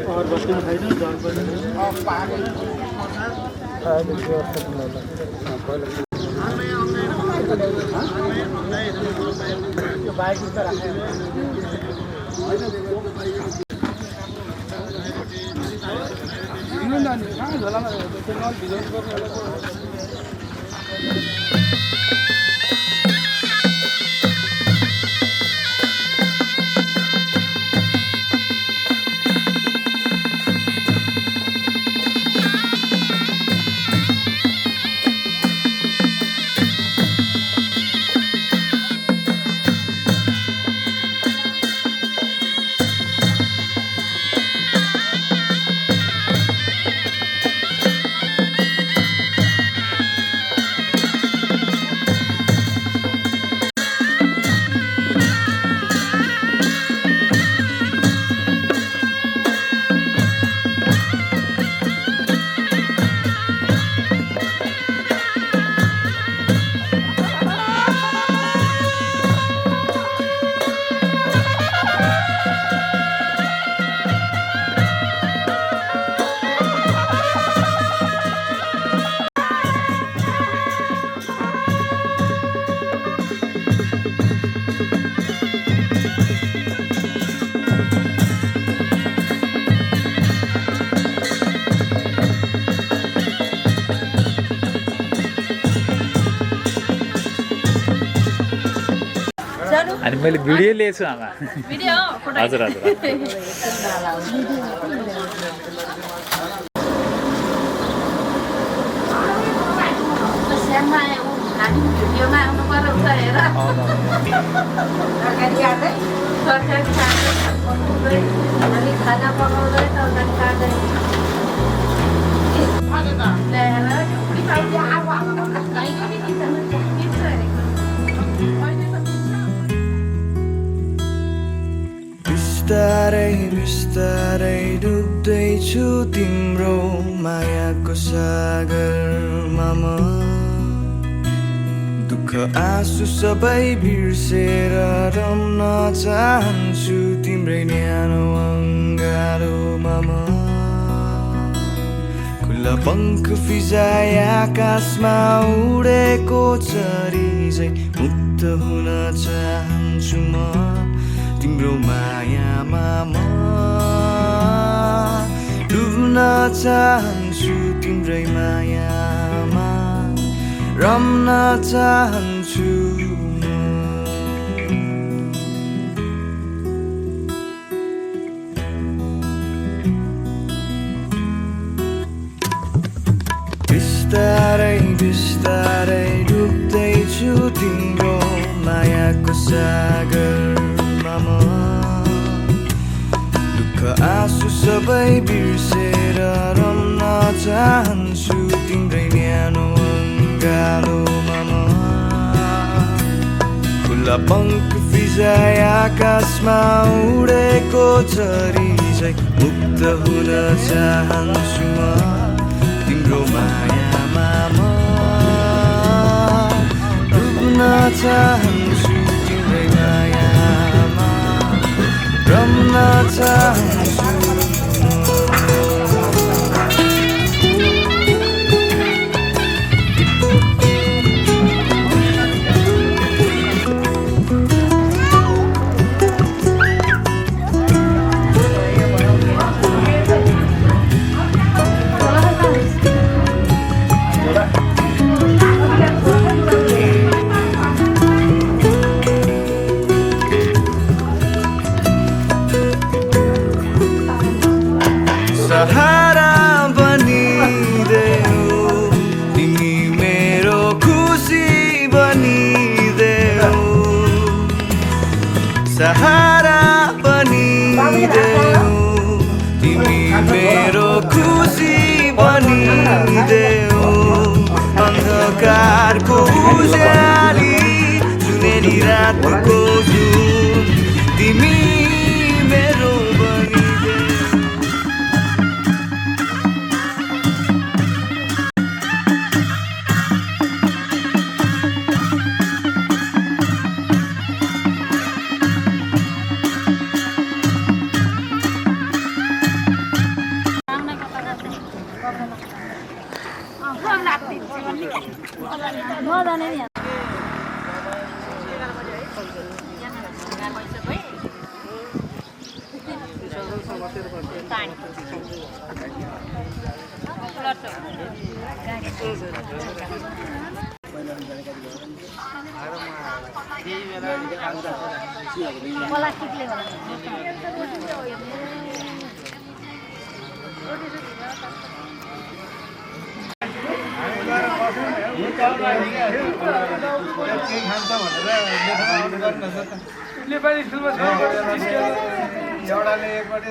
और बच्चे खाई ना जान पर बाइक पर अनि मैले भिडियो लिएछु आमा भिडियो हजुर हजुर भिडियोमा आउनु पर्यो त हेर तरकारी काट्दै तरकारी काट्दै अनि खाना पकाउँदै तरकारी काट्दै बिस्तारै बिस्तारै डुब्दैछु तिम्रो मायाको सागरमा म दुःख आँसु सबै बिर्सेर रम्न चाहन्छु तिम्रै न्यानो अङ्गालोमा म खुल्ला पङ्ख फिजाए आकाशमा उडेको चरी झै मुक्त हुन चाहन्छु म तिम्रो मायामा म डुब्न चाहन्छु तिम्रै मायामा रम्न चाहन्छु बिस्तारै बिस्तारै डुब्दैछु तिम्रो मायाको सागरमा म दुःख आँसु सबै बिर्सेर रम्न चाहन्छु तिम्रै न्यानो अङ्गालोमा म खुल्ला पङ्ख फिजाए आकाशमा उडेको चरी झै मुक्त हुन चाहन्छु म तिम्रो मायामा म डुब्न चाहन्छु तिम्रै मायामा रम्न चाहन्छु सहारा बनिदेऊ तिमी मेरो खुसी बनिदेऊ सहारा बनिदेऊ तिमी मेरो खुसी बनिदेऊ अंधकारको उज्याली सुनेली रातको जुन तिमी मेरो पुरानै नि प्लास्टिकले नेपाली फिल्ममा एउटाले एकपट्टि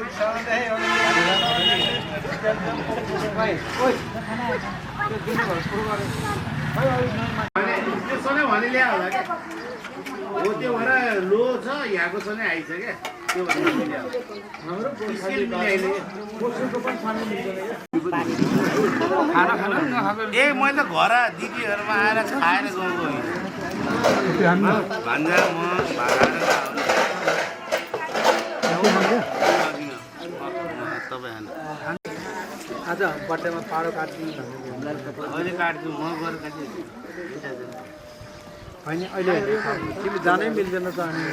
भने ल्यायो होला क्या हो त्यो भएर लो छ यहाँको छ नै आइछ क्या त्यो ए मैले त घर दिदीहरूमा आएर खाएर गएको भान्जा म आज बर्थडेमा पाडो काट्दिनु अहिले काट्छु म गएर काट्छु होइन अहिले तिमी जानै मिल्दैन त अनि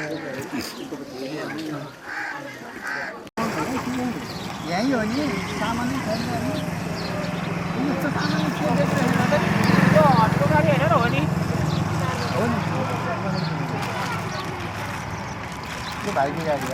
यहीँ हो नि सामानै छैन हटको गाडी हेरेर हो नि त्यो भाइको गाडी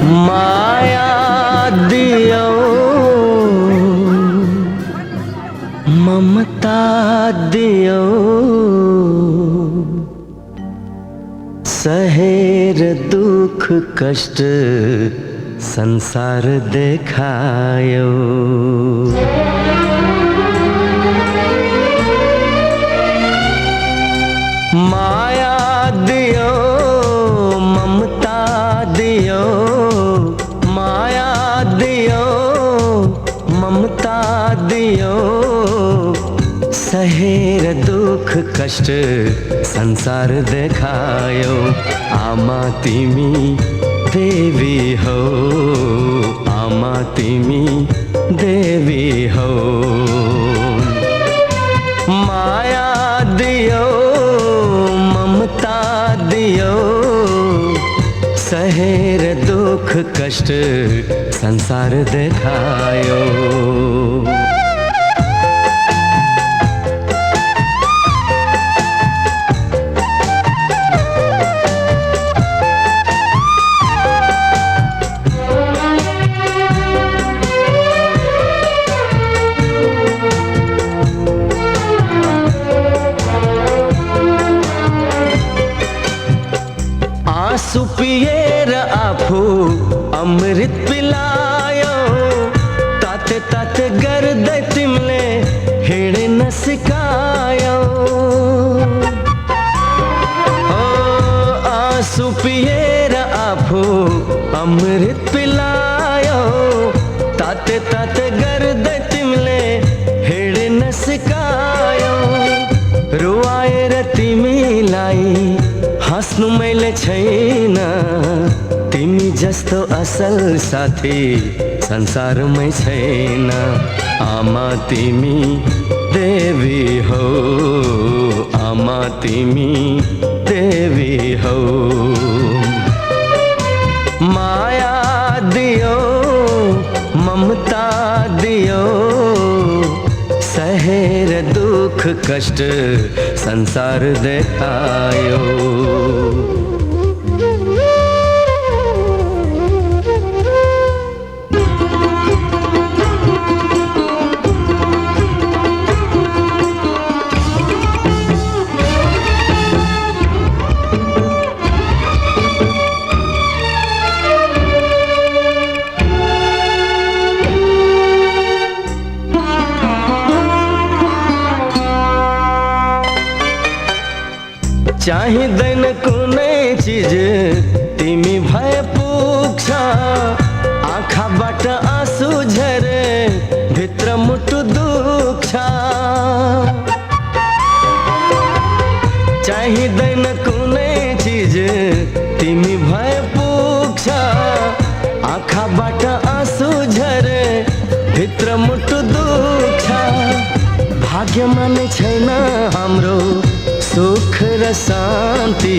माया दियो ममता दियो सहेर दुख कष्ट संसार देखायो माया दियो ममता दियो माया दियो ममता दियो सहेर दुख कष्ट संसार देखायो आमा तिमी देवी हो आमा तिमी देवी हो माया दियो ममता दियो सहेर दुख कष्ट संसार देखायो आँसु पिएर आफू अमृत पिलायो ताते ताते गर्दै तिमीले हिँड्न सिकायो आँसु पिएर आफू अमृत पिलायो ताते ताते गर्दै तिमीले हिँड्न सिकायो रुवाएर तिमीलाई हाँस्नु मैले छैन तिमी जस्तो असल साथी संसारमै छैन आमा तिमी देवी हौ आमा तिमी देवी हौ माया दियो ममता दियो सहेर दुख कष्ट संसार देखायो चाहिँदैन कुनै चिज तिमी भए पुग्छ आँखाबाट आँसु झरे भित्र मुटु दुख्छ चाहिँदैन कुनै चिज तिमी भए पुग्छ आँखाबाट आँसु झरे भित्र मुटु दुख्छ भाग्यमा नै छैन हाम्रो सुख र शान्ति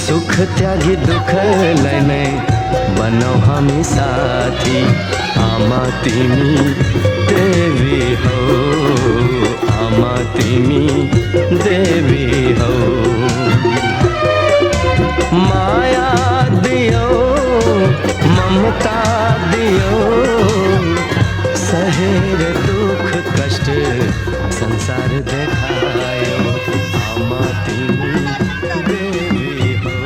सुख त्यागी दुःखलाई नै बनाऊ हामी साथी आमा तिमी देवी हौ आमा तिमी देवी हौ माया दियो ममता दियो सहेर दुख कष्ट संसार देखायो आमा तिमी देवी हौ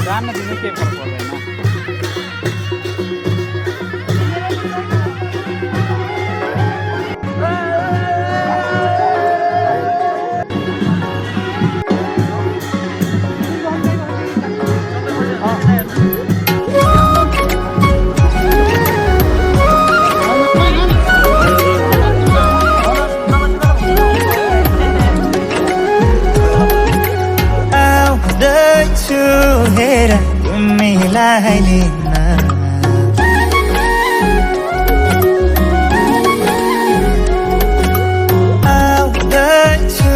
जान्न दिनु के फरक पर्दैन हेर तिमीलाई लिन आउँदैछु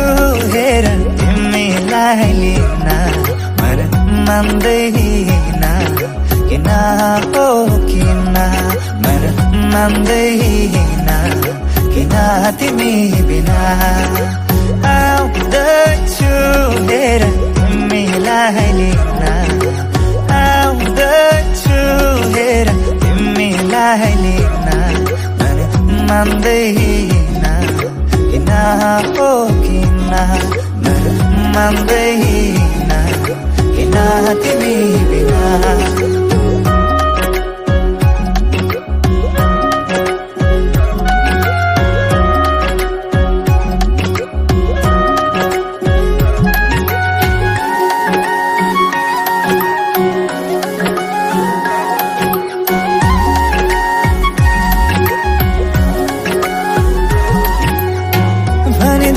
हेर तिमीलाई लिन मर मान्दैन किन हो किन मर मान्दैन किन तिमी बिना आउँदैछु हेर तिमीलाई लिन आउँदैछु हेर तिमीलाई लिन मर मान्दैन किन हो किन मर मान्दैन किन तिमी बिना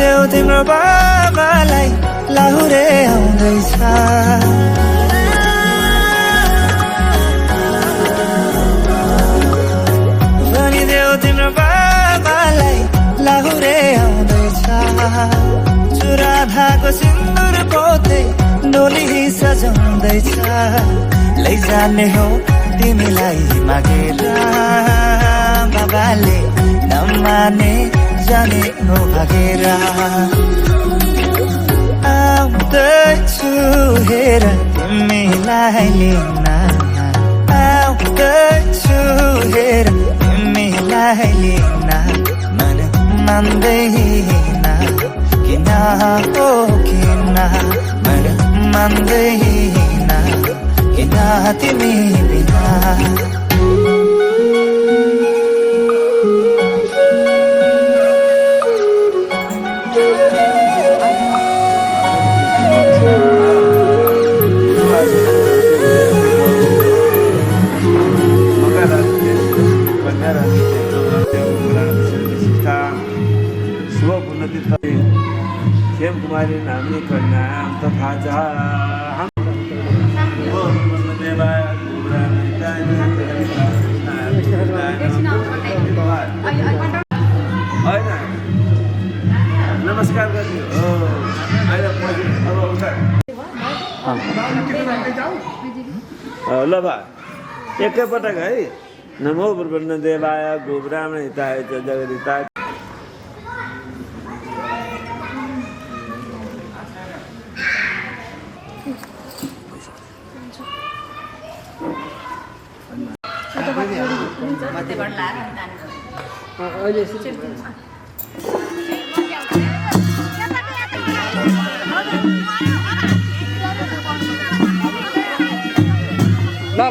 भनिदेऊ तिम्रो बाबालाई लाहुरे आउँदैछ भनिदेऊ तिम्रो बाबालाई लाहुरे आउँदैछ चुराधाको सिन्दुर पोते डोली सजाउँदैछ लैजाने हो तिमीलाई मागेर बाबाले नमाने जाने हो भागेर आउँदैछु हेर तिमीलाई लिन आउँदैछु हेर तिमीलाई लिन मन मान्दैन किन हो किन मन मान्दैन किन तिमी बिना खेम कुमारी नामनी कन्या तथा नमस्कार गर्नु ल भा एकैपटक है नमो ब्रह्म देवाय गो ब्राह्मण हिताय च जगदिताय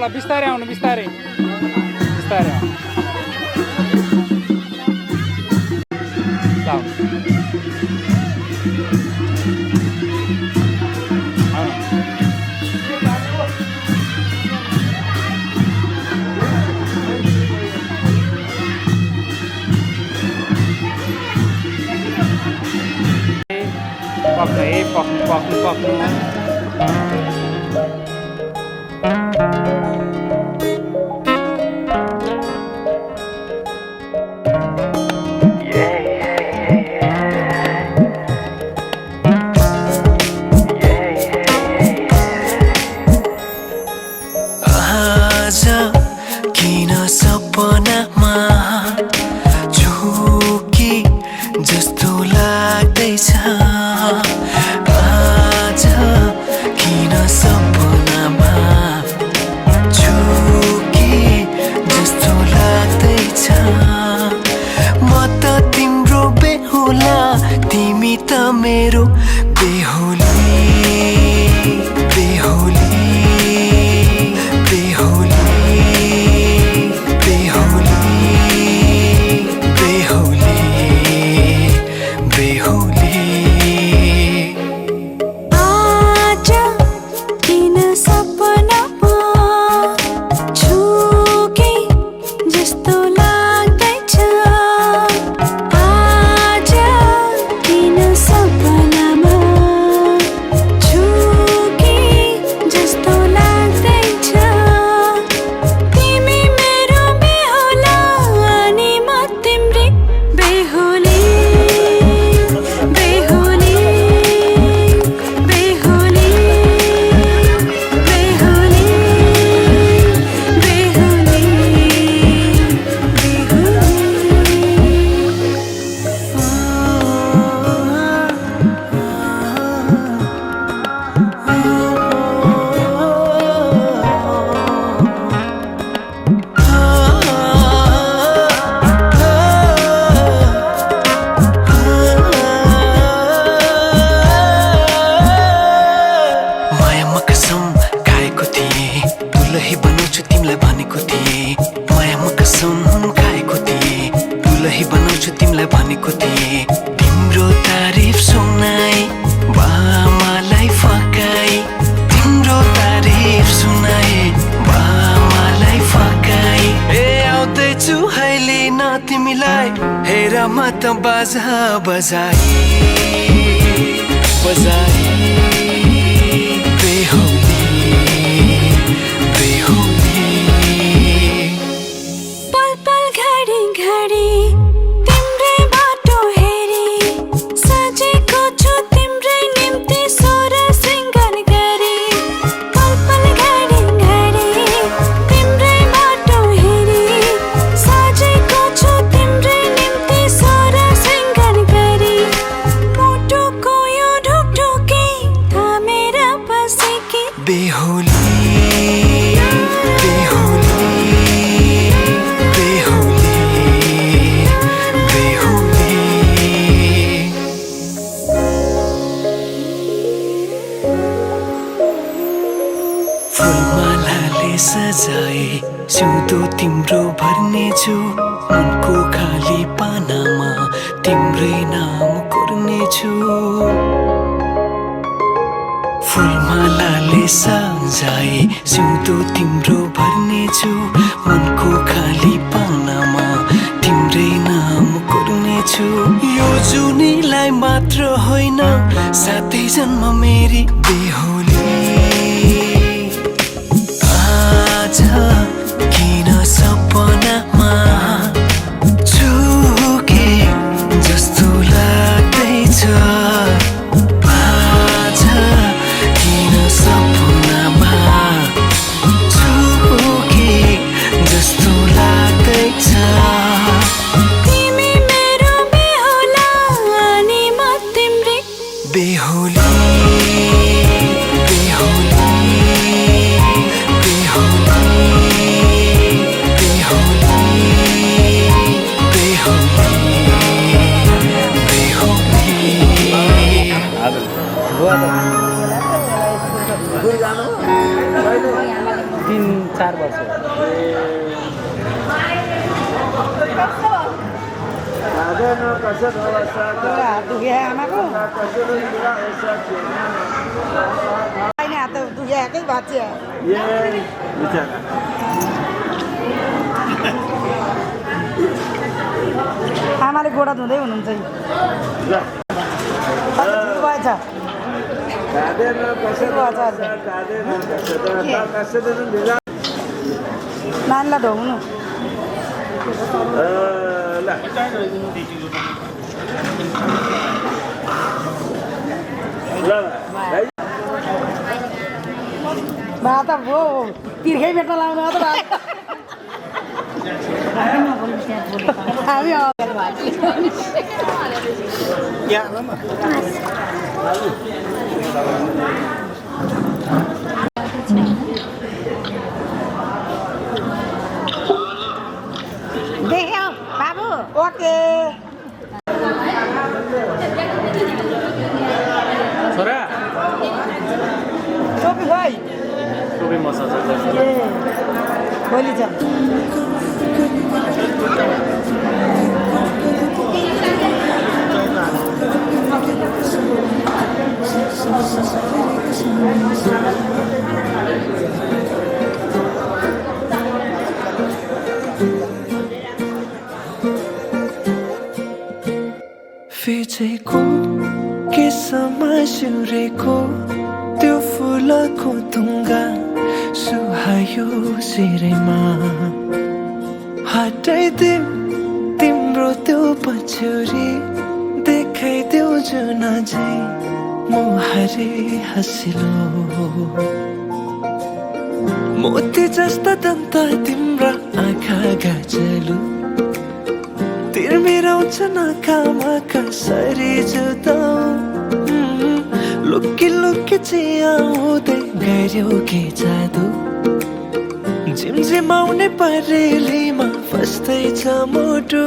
ल बिस्तारै आउनु बिस्तारै बिस्तारै पक्नु सपनामा झुकी जस्तो लाग्दैछ आज किन सपनामा झुकी जस्तो लाग्दैछ म त तिम्रो बेहुला तिमी त मेरो बेहुली बेहुली बेहुली तिम्रो तारिफ सुनाई बामालाई फकाई तिम्रो तारिफ सुनाई बामालाई फकाई ए आउँदैछु अहिले न तिमीलाई हेर म त बाजा बजाए बजाए बेहुली बेहुली पल पल घडी घडी तिम्रै बाटो हेरी सजेको छु तिम्रै निम्ति सोर सिंगार गरी पल पल घडी घडी तिम्रै बाटो हेरी सजेको छु तिम्रै निम्ति सोर सिंगार गरी मुटुको यो ढुकढुकी थामेर बसेकी बेहुली बेहुली बेहुली बेहुली फुलमालाले सजाए सिउँदो तिम्रो भर्नेछु मनको खाली पानामा तिम्रै नाम कोर्नेछु फुलमालाले सजाए सिउँदो तिम्रो भर्नेछु मनको खाली पानामा तिम्रै नाम कोर्नेछु यो जुनीलाई मात्र होइन साथै जन्म मेरी बेहुली आज किन सपनामा चुके जस्तो लाग्दैछ आज किन सपनामा चुके जस्तो लाग्दैछ तिमी मेरो बेहुला अनि म तिम्रै बेहुली बेहुली बेहुली बेहुली बेहुली तीन चार वर्ष आमाले गोडा धुँदै हुनुहुन्छ भएछ नानीलाई ढोग्नु भा त भो तिर्खै भेट्न लाउनु हो त भा हामी देख्यौ बाबु ओके छोरा टोपी भाइ टोपी मसाज ए भोलि छ फिचेको केसमा सिउरेको त्यो फुलको तुङ्गा सुहायो शिरमा हटाइदेऊ तिम्रो त्यो पछ्यौरी देखाइदेऊ जुन झै मुहारी हँसिलो मोती जस्ता दन्त तिम्रा आँखा गाजलु तिर्मिराउँछ नाकामा कसरी जुदाउ लुकी लुकी चियाउँदै गऱ्यौ के जादु झिमझिमाउने परेलीमा फस्दैछ मोटो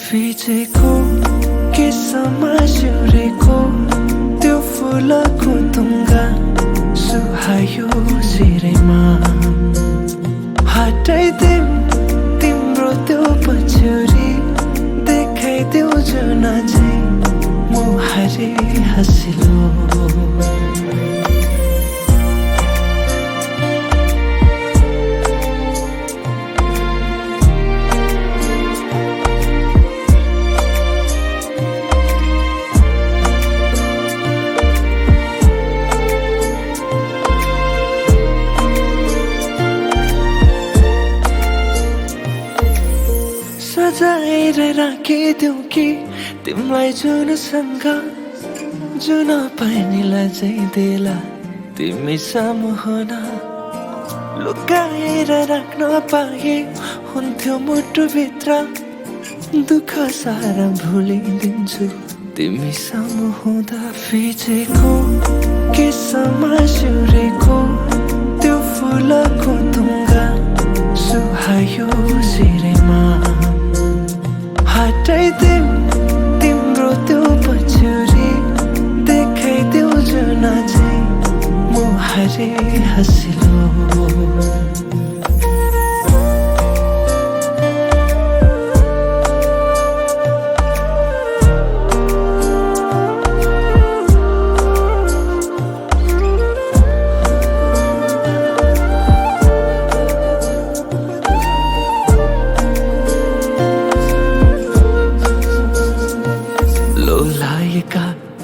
फिचेको केसमा सिउरेको त्यो फुलको तुङ्गा सुहायो शिरमा हटाइदेऊ तिम्रो त्यो पछ्यौरी देखाइदेऊ जुन झै मुहारी हँसिलो सजाएर राखिदेऊ कि तिमीलाई जुनसँग जुन पानीलाई चाहिँ देला तिमी सामु हुन लुकाएर राख्न पाए हुन्थ्यो मुटुभित्र दुःख सारा भुलिदिन्छु तिमी सामु हुँदा फिजेको के समासिउरेको त्यो फुलको तुङ्गा सुहायो सिरेमा हटाइदेऊ तिम्रो त्यो पछ्यौरी देखाइदेऊ जुन चाहिँ मुहारी हँसिलो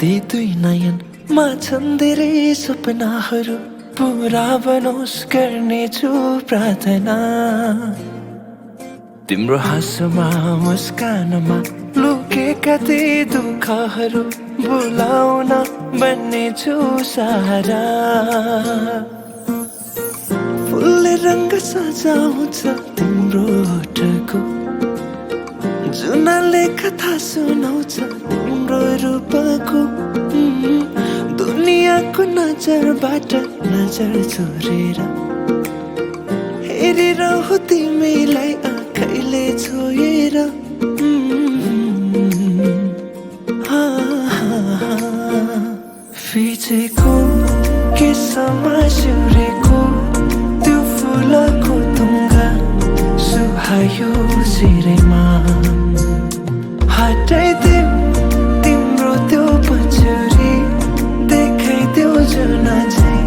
ती दुई नयनमा छन् धेरै सपनाहरू पुरा बनोस् गर्नेछु प्रार्थना तिम्रो हाँसोमा मुस्कानमा लुकेका ती दुःखहरू भुलाउन बन्नेछु सहारा फुलले रङ्ग सजाउँछ तिम्रो ओठको जुनले कथा सुनाउँछ तिम्रो रूपको दुनियाँको नजरबाट नजर चोरेर हेरिरहु तिमीलाई आँखैले छोएर फिजेको के समासिउरेको त्यो फुलको तुङ्गा सुहायो सिरेमा हटाइदेऊ तिम्रो त्यो पछ्यौरी देखाइदेऊ जुन चाहिँ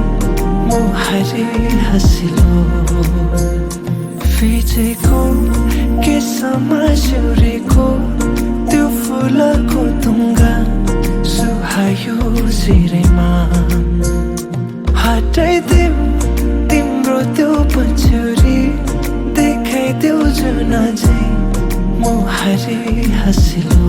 मुहारी हँसिलो फिजेको के समासिउरेको त्यो फुलको तुङ्गा सुहायो सिरेमा हटाइदेऊ तिम्रो त्यो पछ्यौरी देखाइदेऊ जुन चाहिँ मुहारी हँसिलो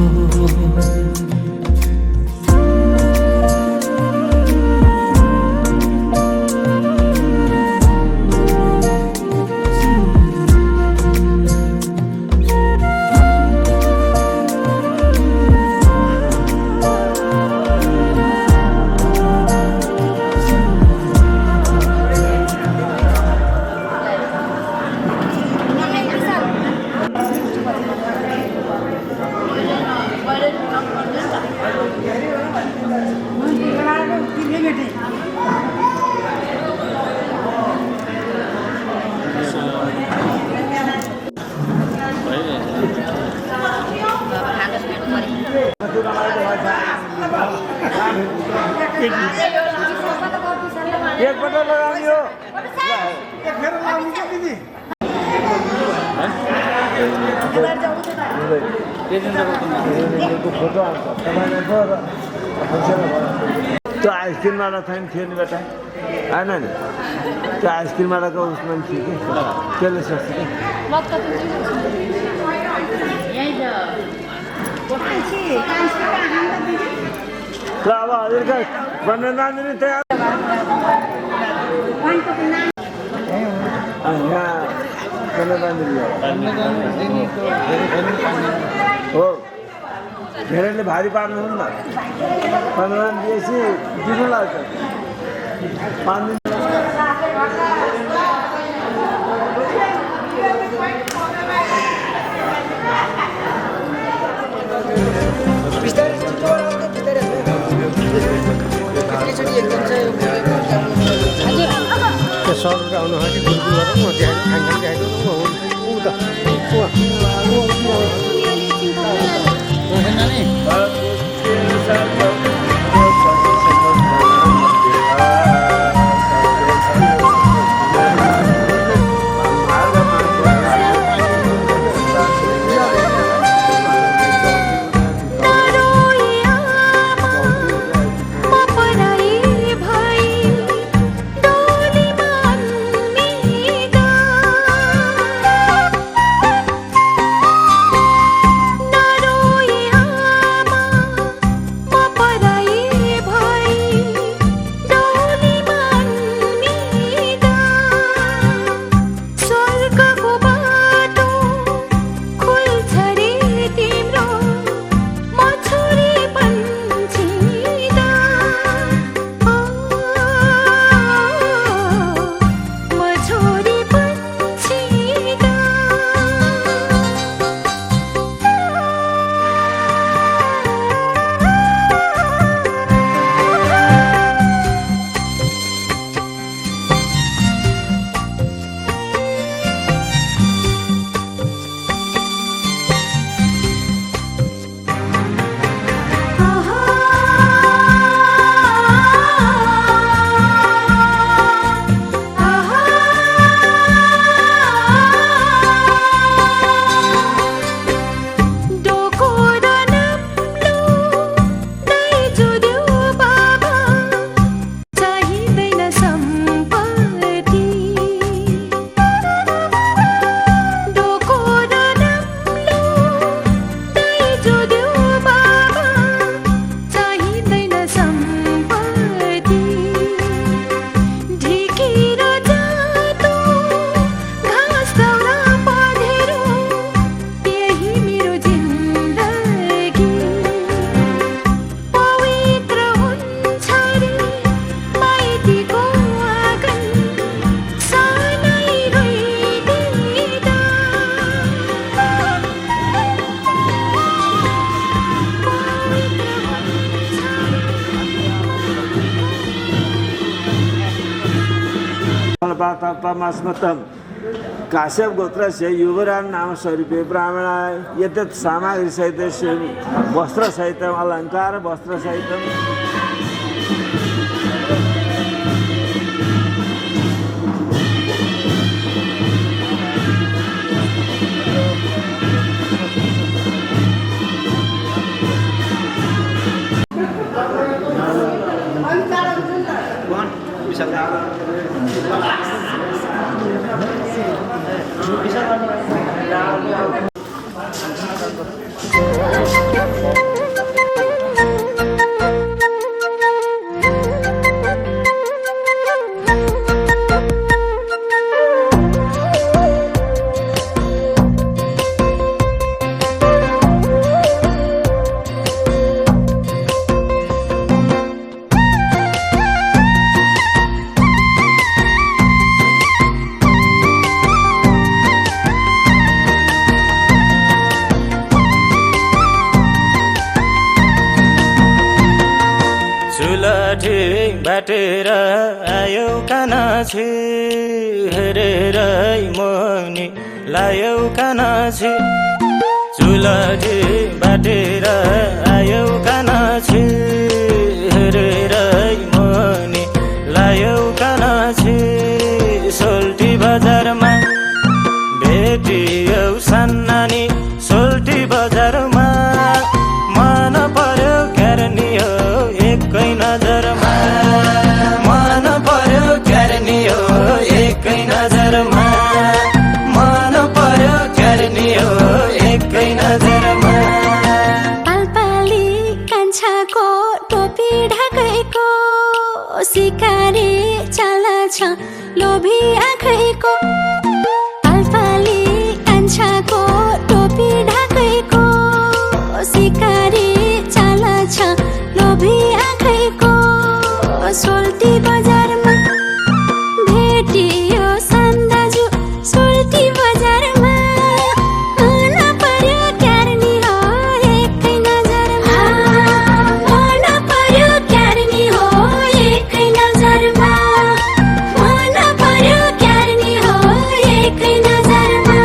एकपल्ट लगाउने फोटो आउँछ त्यो आइसक्रिमवाला छैन थियो नि बेटा आएन नि त्यो आइसक्रिमवालाको उसमा थियो कि त्यसले सोच्छ कि अब हजुरका बन्न नानी तयार हो धेरैले भारी पार्नुहुन्न 15 दिएपछि दिनु लाग्छ 5 दिन सरका आउनु कि गुरुकुलबाट म त्यहाँ खान परमात्मतम काश्यप गोत्रस्य युवराज नाम स्वरूपे ब्राह्मणाय यद्यत् सामग्री सहित वस्त्र सहित अलङ्कार वस्त्र सहित बाटेर आयो कानाछी हेरेर मोनी लायो कानाछी चुलठी बाटेर आयो कानाछी हेरेर मोनी लायो कानाछी सोल्टी बजारमा भेटियो सान्नानी सोल्टी बजारमा मन पर्यो क्यारनी हो एकै नजरमा मन पर्यो क्यारनी हो एकै नजरमा मन पर्यो क्यारनी हो एकै नजरमा पालपाली कान्छाको टोपी ढाकैको सिकारी चाला छ लोभी आँखैको पालपाली कान्छाको टोपी ढाकैको सिकारी चाला छ लोभी आँखैको सोल्टी बजारमा भेटियो सान्दाजु सोल्टी बजारमा मन पर्यो क्यारनी हो एकै नजरमा मन पर्यो क्यारनी हो एकै नजरमा मन पर्यो क्यारनी हो एकै नजरमा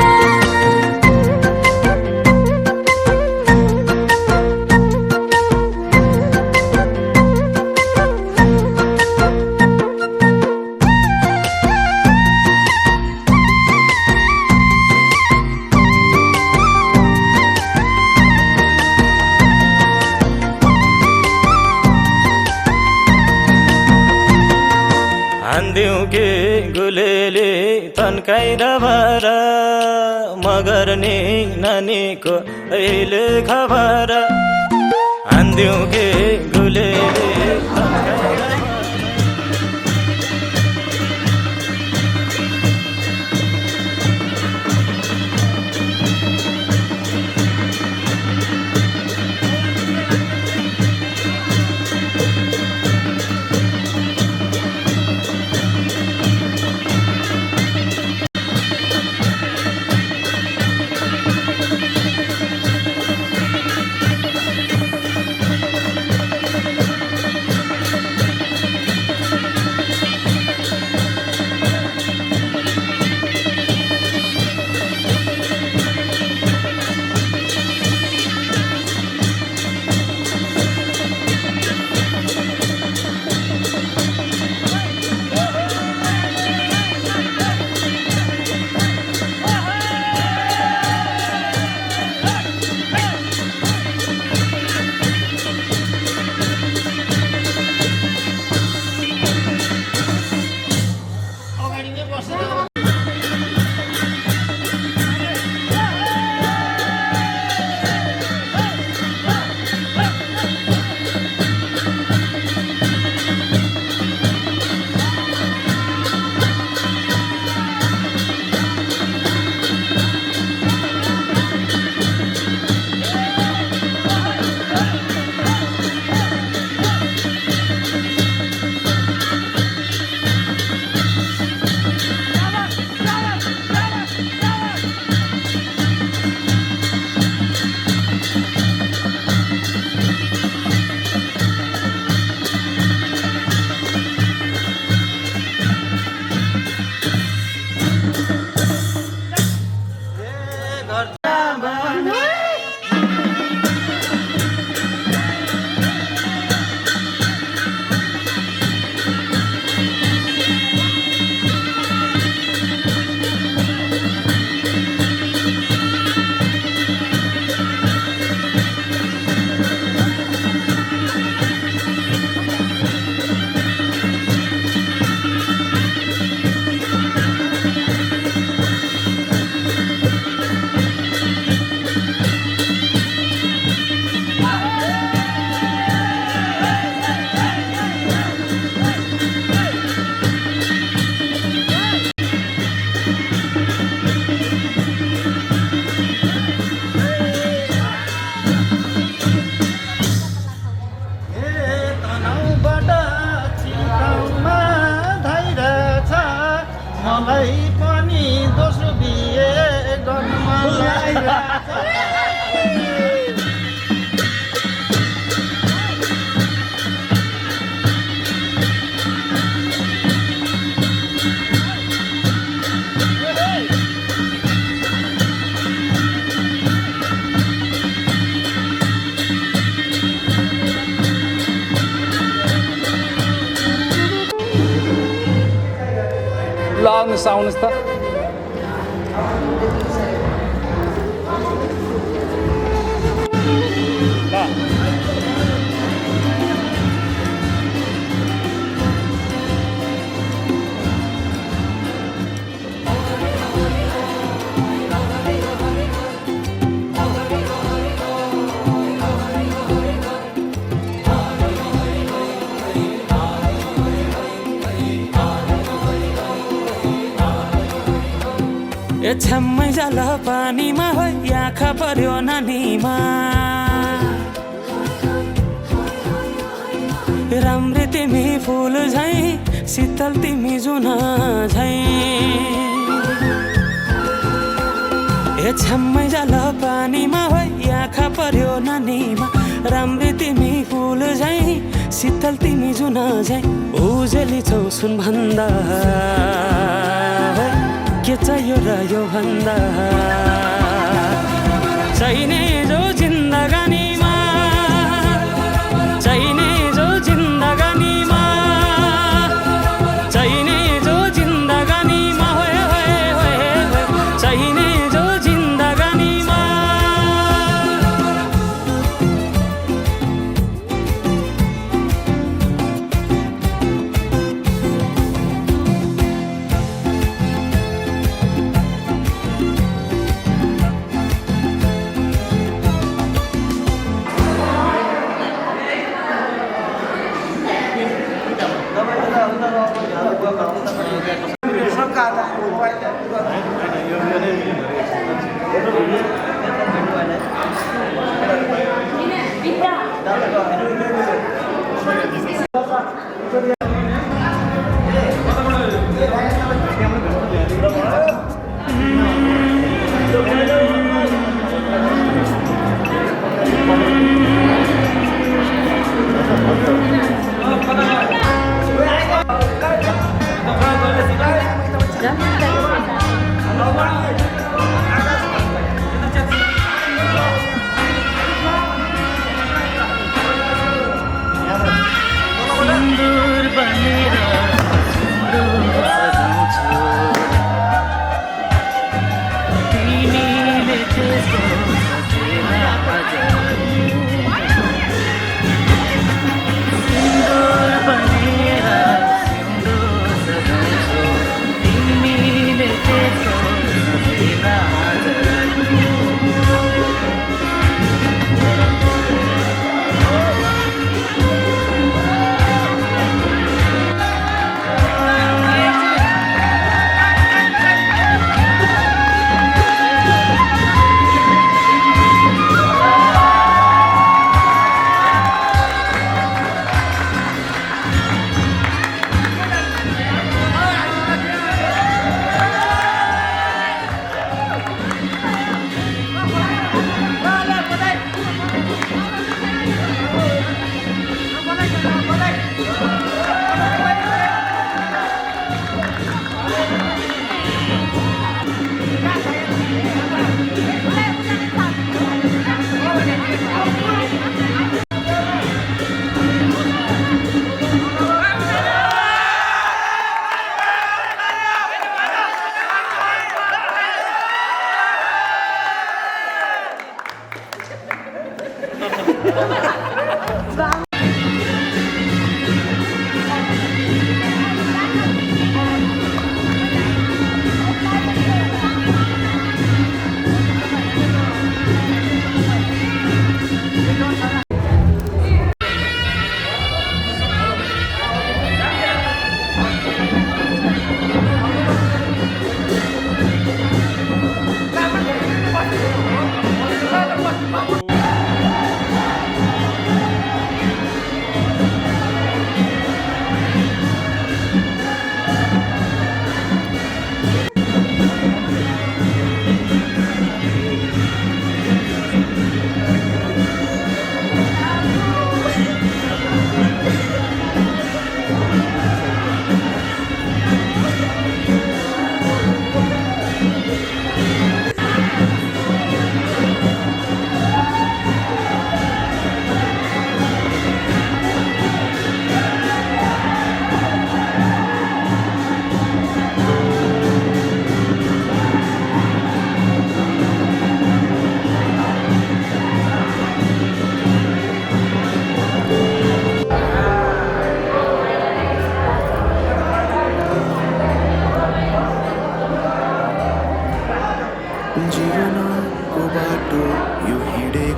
हान्दिउ के गुलेले तन्काएर भर मगर्ने नानीको अहिले खबर हान्दिउ के गुलेले तन्काएर आउनुहोस् त ल छ्याम्मै जाल पानीमा हो आँखा पर्यो नानीमा राम्री तिमी फुल झै शीतल तिमी जुन झै छ्याम्मै जाल पानीमा हो आँखा पर्यो नानीमा राम्री तिमी फुल झै शीतल तिमी जुन झै उजेली छौ सुन भन्दा के चाहियो र यो भन्दा चाहिने जो जिन्दगानीमा चाहिने जो जिन्दगानीमा चाहिने जो जिन्दगानीमा होए होए होए चाहिने जो जिन्दगानीमा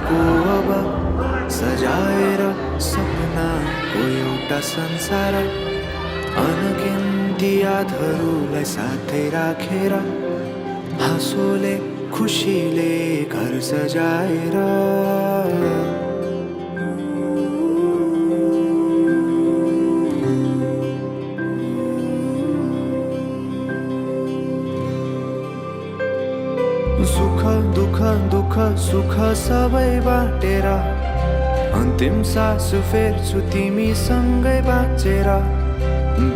को अब सजाएर सपनाको एउटा संसार अनगिन्ती यादहरूलाई साथै राखेर हाँसोले खुसीले घर सजाएर सुख दुःख दुःख सुख सबै बाटेर अन्तिम सास फेर्छु तिमीसँगै बाँचेर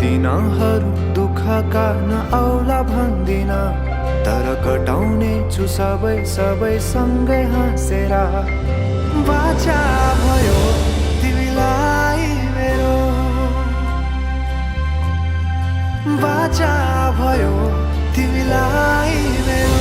दिनहरू दुःखका नआउला भन्दिन तर कटाउने छु सबै सबै सँगै हाँसेर बाचा भयो तिमीलाई मेरो बाचा भयो तिमीलाई मेरो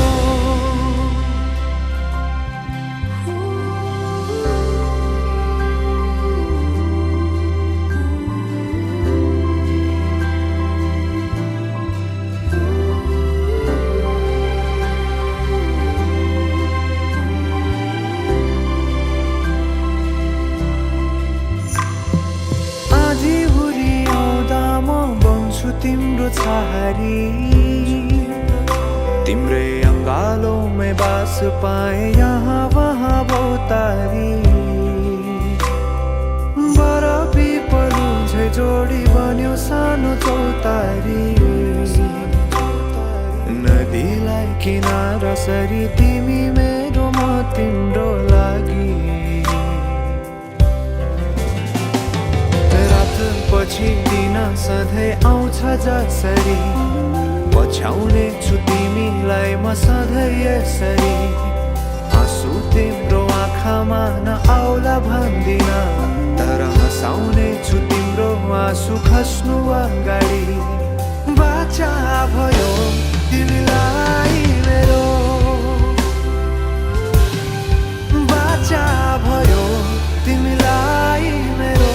तिम्रो छहारी तिम्रै अङ्गालोमै बास पाए यहाँ वहाँ भौतारी बरफी पलु झै जोडी बन्यो सानो चौतारी नदीलाई किनारा सरी तिमी मेरो म तिम्रो लागि पछि दिन सधैँ आउँछ जसरी पछ्याउने छु तिमीलाई म सधैँ यसरी आँसु तिम्रो आँखामा नआउला भन्दिन तर हँसाउने छु तिम्रो आँसु खस्नु अगाडि बाचा भयो तिमीलाई मेरो बाचा भयो तिमीलाई मेरो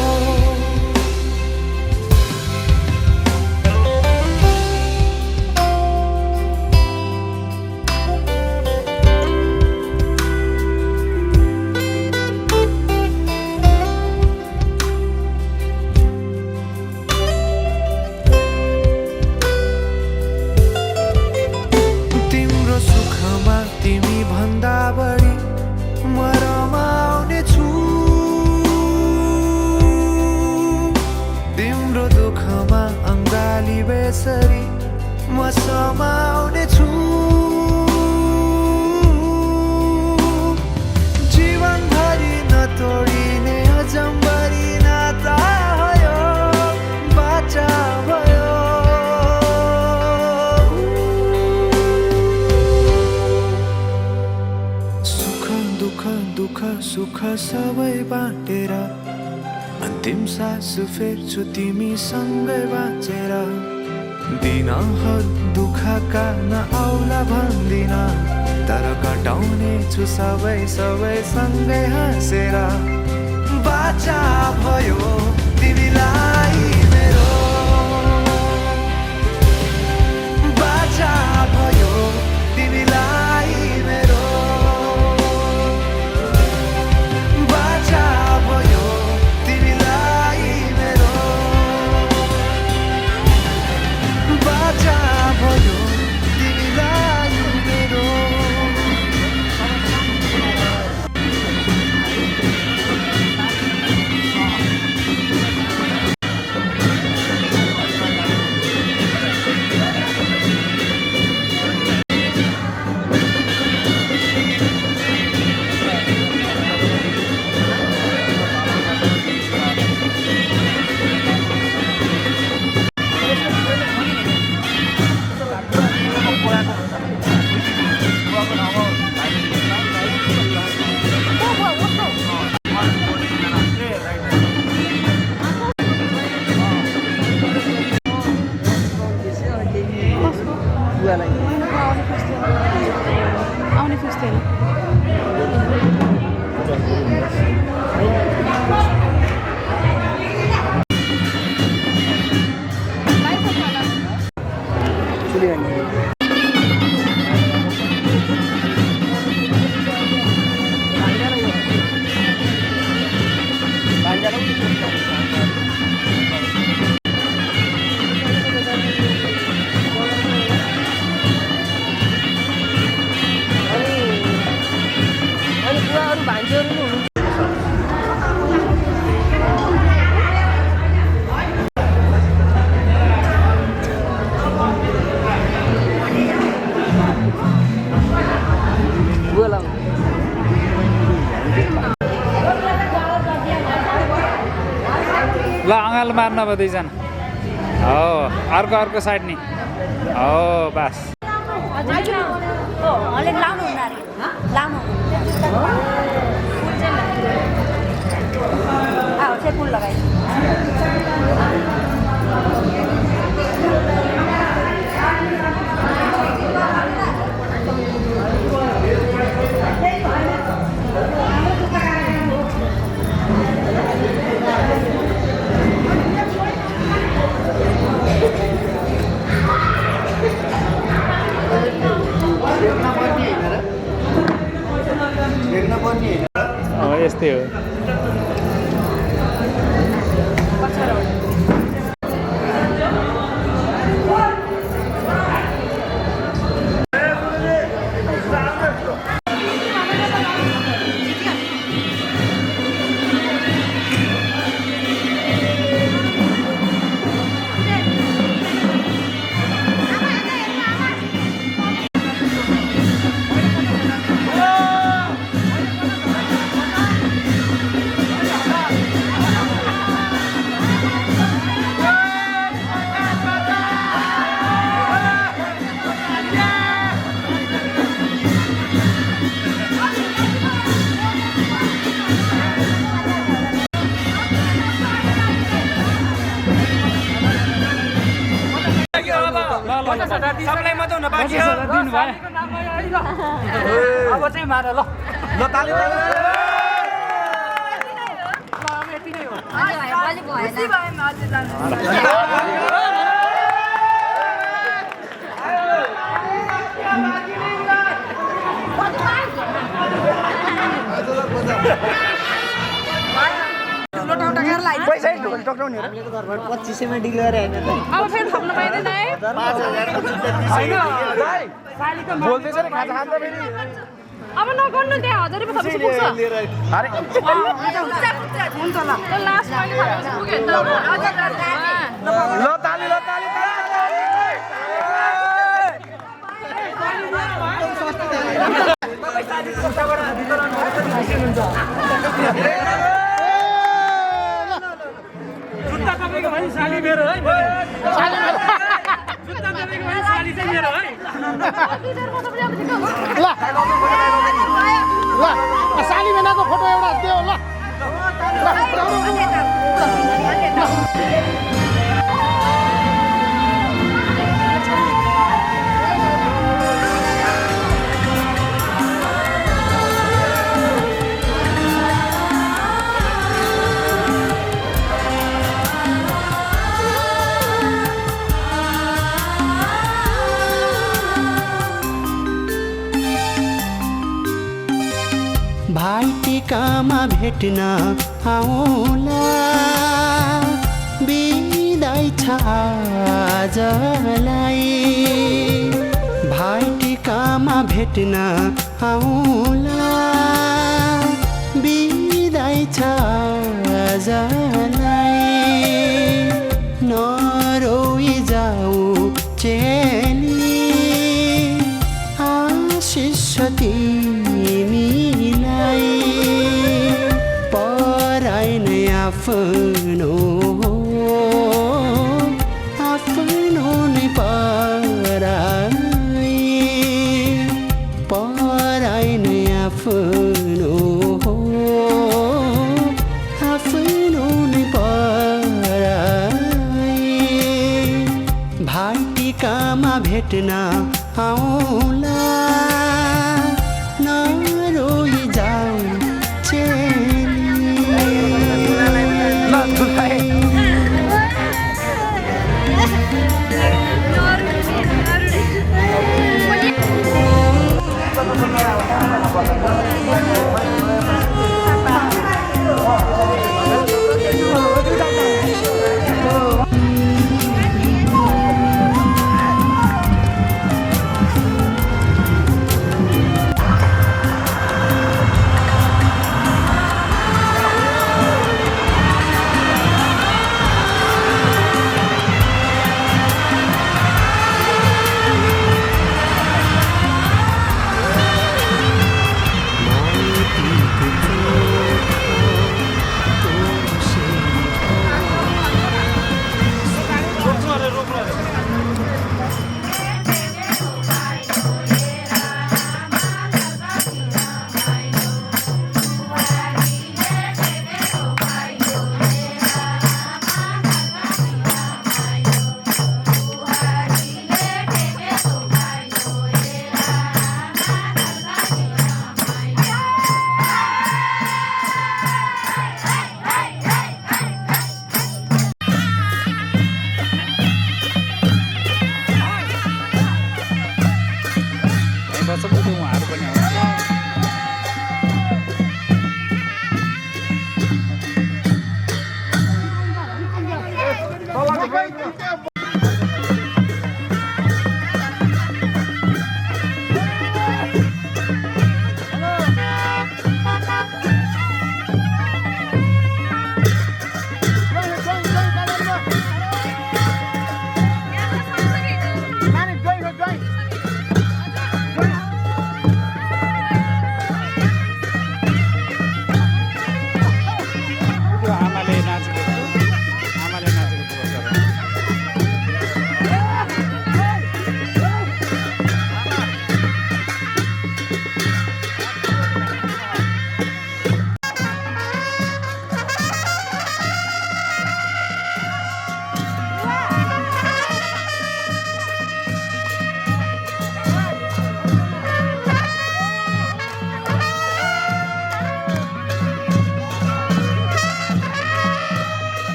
बेसरी म समाउने छु जीवनभरि नतोडिने अजम्बरी नाता भयो बाचा भयो सुख दुःख दुःख सुख सबै बाटेर अन्तिम सास फेर्छु तिमीसँगै बाँचेर दिनहरू दुःखका नआउला भन्दिन तर कटाउने छु सबै सबै सँगै हाँसेर बाचा भयो तिमीलाई मेरो बाचा भयो तिमीलाई मेरो बाचा भयो तिमीलाई मेरो बाचा भयो तिमीलाई मेरो ल अँगालो मार्नु अब दुईजना हो अर्को साइड नि हो बस अलिक लाउनु हुँदा लाउनु चाहिँ फुल लगाइ यस्तै हो सबलाई मजाउन बाँकी छ दिनु भयो अब चाहिँ मार ल ल ताली पैसा टक्राउने हो 2500 मा डिल गरे हैन त अब फेरि थप्न पाइदैन है 5000 को जुत्ता बोल्दैछ नि खाजा खान्छ फेरि अब नगर्नु त्यहाँ 1000 रुपैयाँ थप्छु पुग्छ अरे हुन्छ ल लास्ट मैले थप्छु पुग्यो नि ल ताली जुत्ता तपाईँको भने साली मेरो है जुत्ता तपाईँको भने साली चाहिँ मेरो है ल साली बेनाको फोटो एउटा देऊ ल भाइटिकामा भेट्न आउला बिदाई छ आजलाई भाइटिकामा भेट्न आउला बिदाई छ आजलाई नरोई जाऊ चेली आशिष तिमीलाई पराई नै आफ्नो नै पराई नै आफ्नो नै पराई भाइटिकामा भेट्न आउला नरोई जाऊ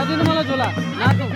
दिनु मलाई झोला नाच्नु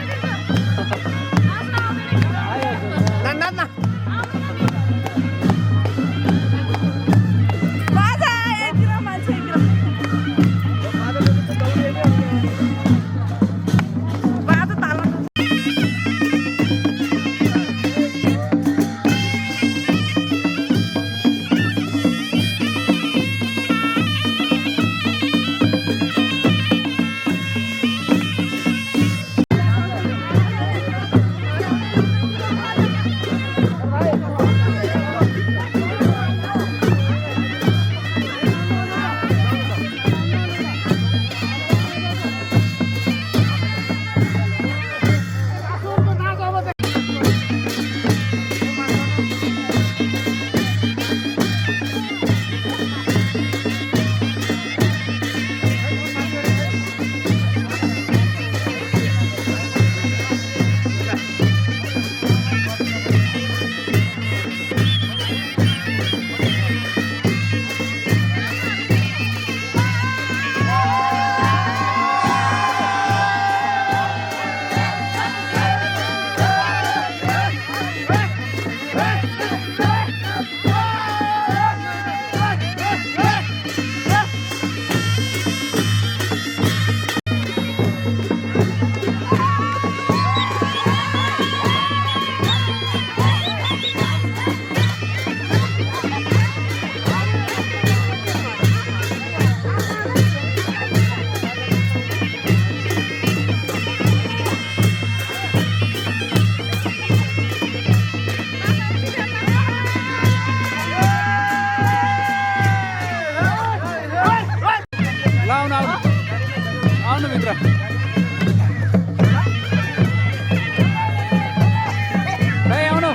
आउनु मित्र आउनु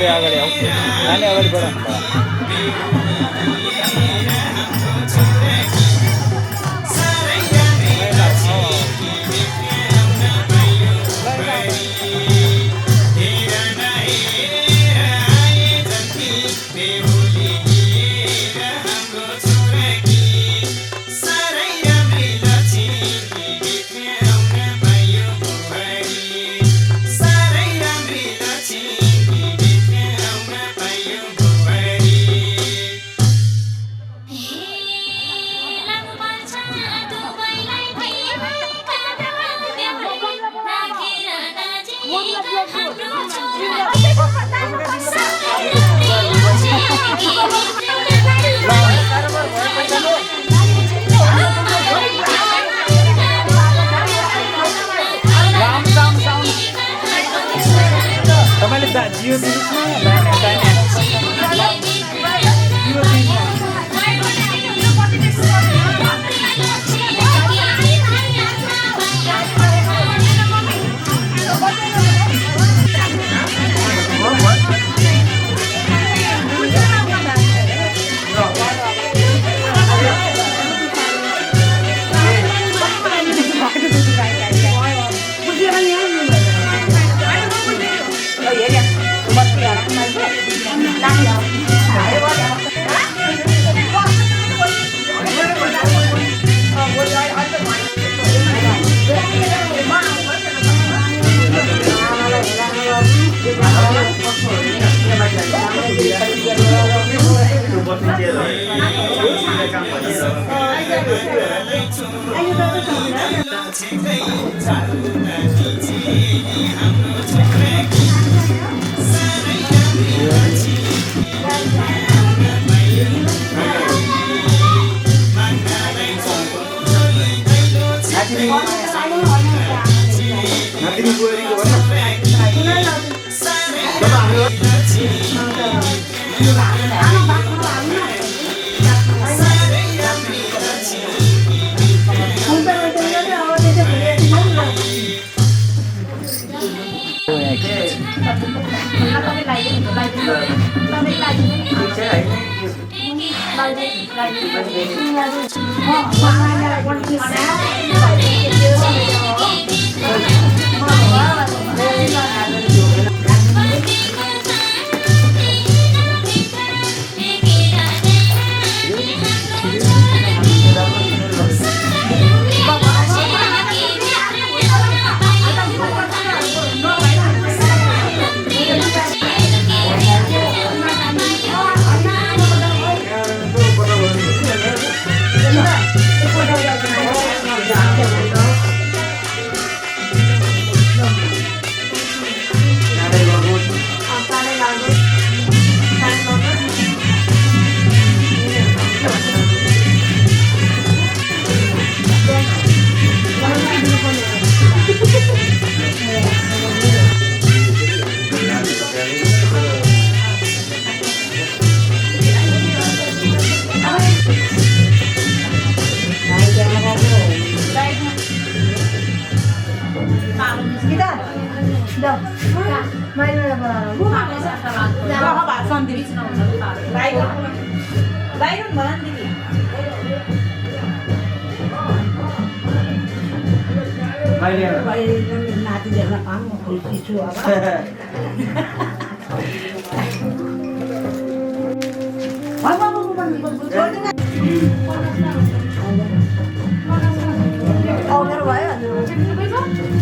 अगाडि आउँछ नानी अगाडि बढ जियो दिनुहोस् न दाहिने जियो दिनुहोस्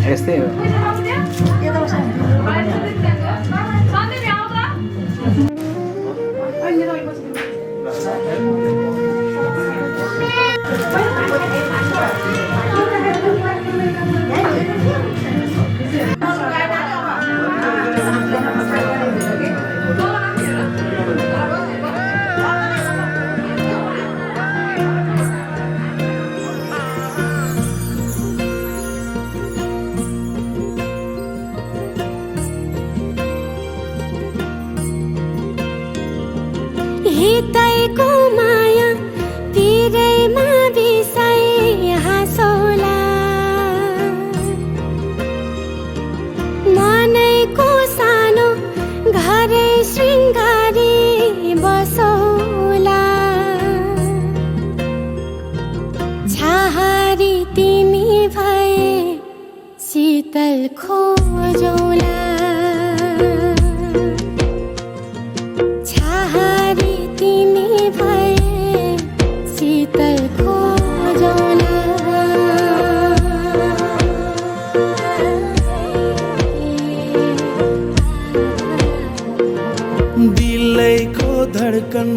यस्तै हो हितैको माया पिरैमा बिसाइ हाँसौला मनैको सानो घरै शृङ्गारी बसौला छाहारी तिमी भए शीतल खोजौला धडकन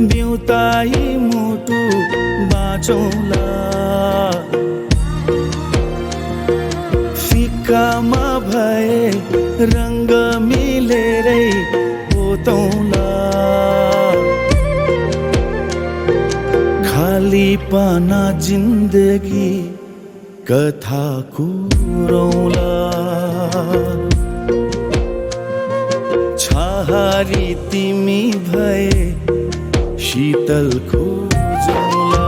बिउताई मुटु बाँचौला फिक्कामा भए रङ्ग मिलेरै पोतौला खाली पाना जिन्दगी कथा कुरौला छहारी तिमी भए शीतल खोजौला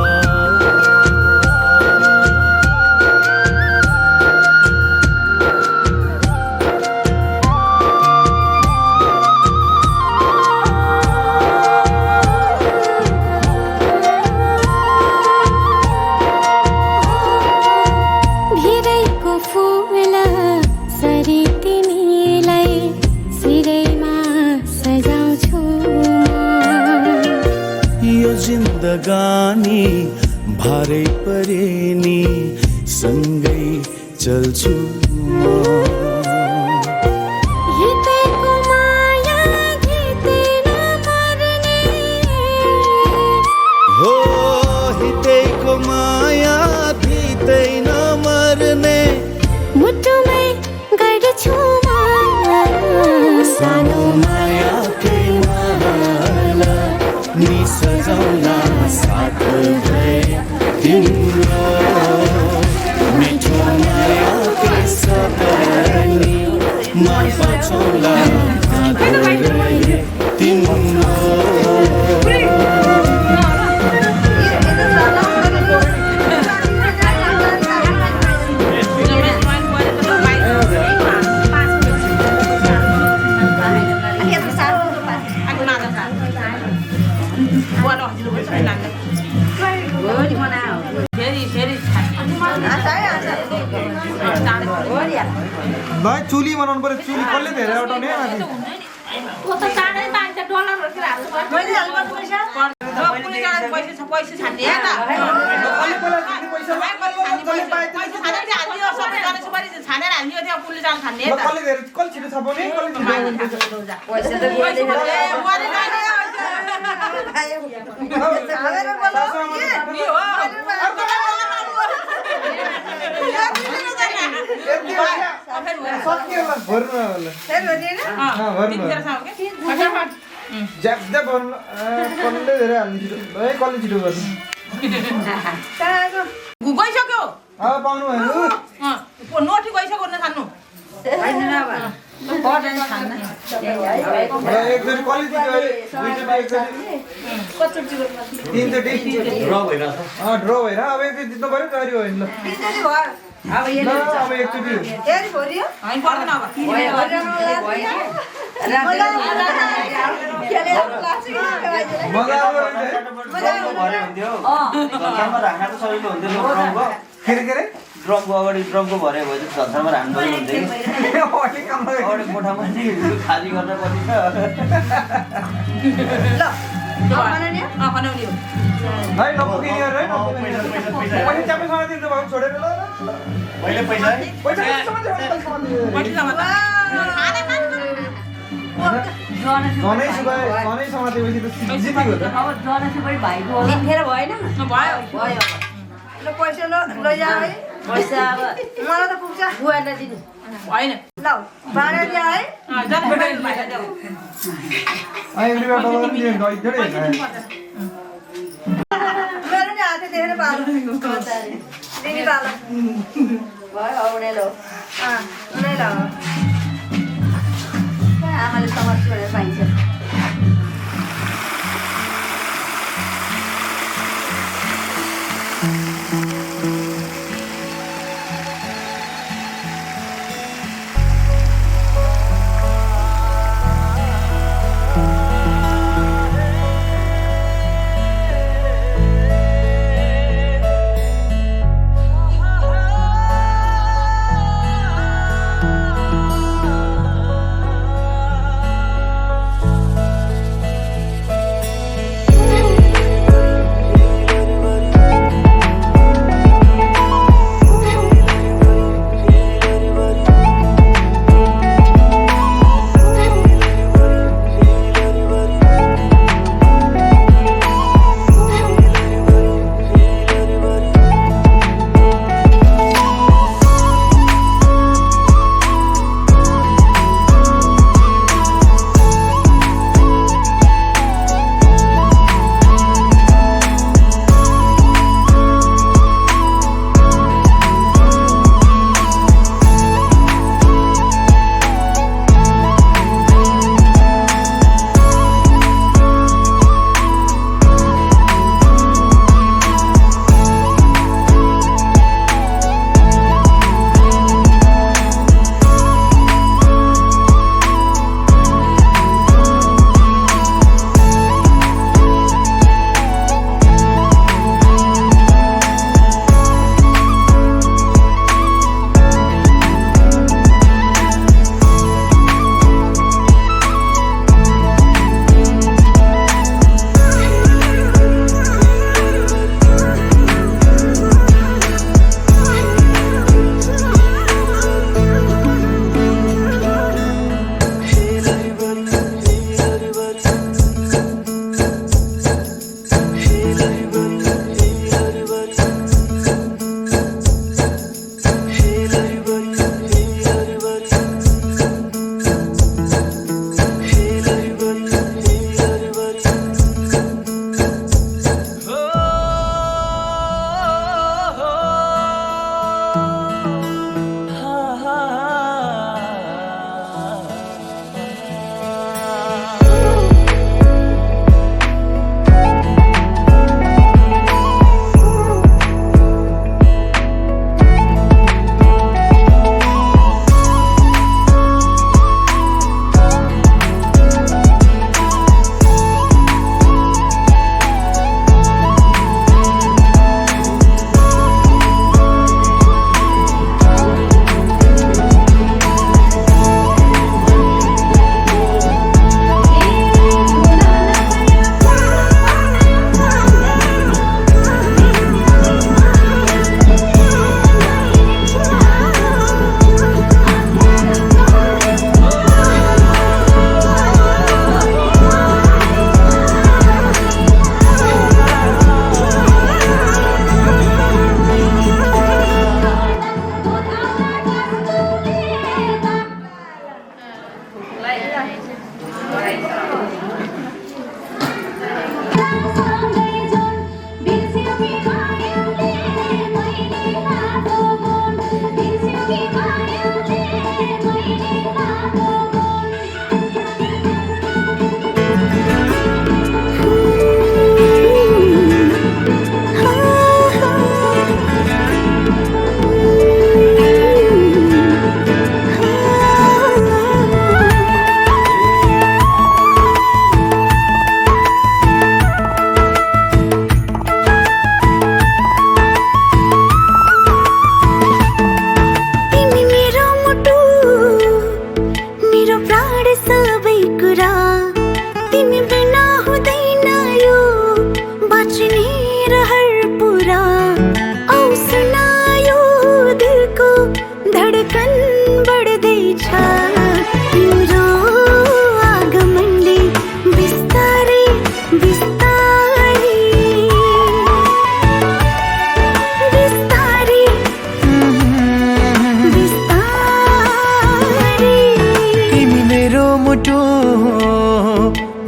भिरैको फुल सरी तिमीलाई सिरैमा सजाउँछु यो जिन्दगानी भारै परे नि सँगै चल्छु म हितैको माया घिते नमर्ने हो हितैको माया भितै नमर्ने मुटुमै गर्छु सानो मायाकै माला नि सजाउला साथ भए तिम्रो मिठो मायाकै सपनी म बचाउला हात रहे तिम्रो भाइ चुली बनाउनु पर्यो चुली कसले धेरै उठाउने कसले छिटो छपाउने ज्यादा भन्नु कसले धेरै हाल्नु छिटो है कसले छिटो गर्नु गइसक्यो पाउनु भयो नोठी गइसक्यो न खानु एकचोटि कसले जित्यो तिनचोटि ड्र भएर अब एकचोटि जित्नु पऱ्यो तयारी भयो नि ल अब एकचोटि के अरे ड्रमको अगाडि ड्रमको भरे भयो झन्सामा हान्नु पर्यो हुन्थ्यो अगाडि कोठामा खाली गर्न पर्ने है नपुगिने है पैसा च्यापेसँग दिन्छ भाउ छोडेर ल पहिले पैसा पैसा जनै समातेपछि त जितेको त ल पैसा लैजा है पैसा अब मलाई त पुग्छ बुवालाई दिनु होइन ल बाँडेर ल्या है मेरो नि हाते देखेर पालो दिदी पालो भयो औने लो उनै ल आमाले समस्या भनेर पाइन्छ